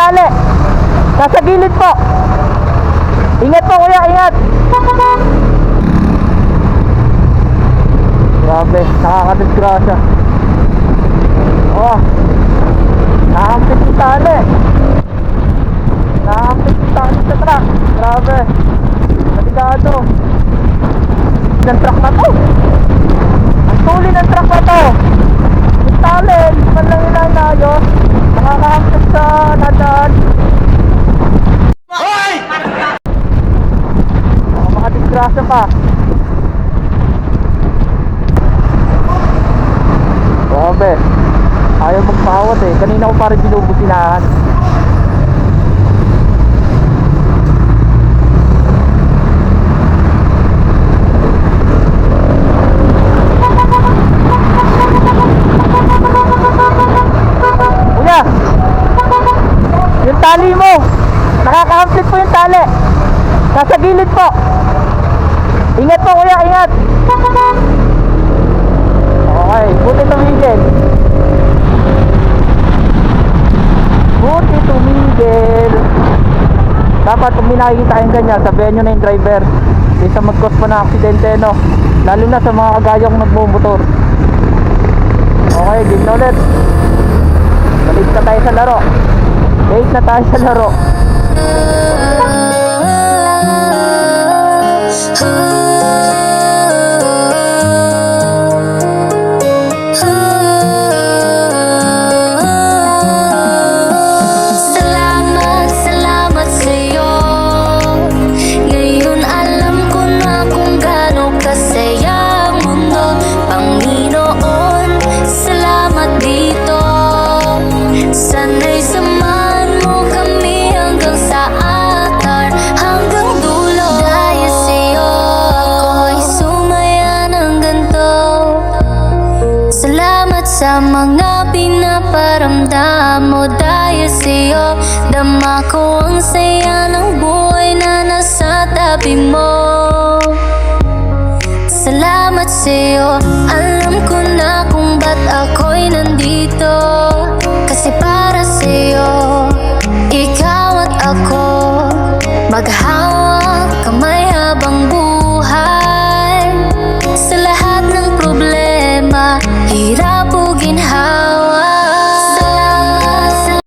tali. Nasa gilid po. Ingat po kuya, ingat. Grabe, nakakadisgrasya. Oh, nakampit yung tali. Nakampit yung tali sa truck. Grabe, maligado. Ng truck na to. Ang tuli ng truck na to. Yung tali, hindi man lang inayos. Nakakampit sa nadaan. Hoy! Makadisgrasya pa. Grabe, ayaw magpawat eh. Kanina ko parang binubusinahan. Kuya, yung tali mo, nakaka-complete po yung tali. Nasa gilid po. Ingat po kuya, ingat. Okay, buti tumigil. Buti tumigil. Dapat kung may nakikita kayong ganyan, sabihan nyo na yung driver kaysa mag-cause pa ng aksidente, no? Lalo na sa mga kagayang nagmumotor. Okay, game na ulit. Balik na tayo sa laro. Balik na tayo sa laro. Sa mga pinaparamdam mo dahil sa'yo, dama ko ang saya ng buhay na nasa tabi mo. Salamat sa'yo, alam ko na kung ba't ako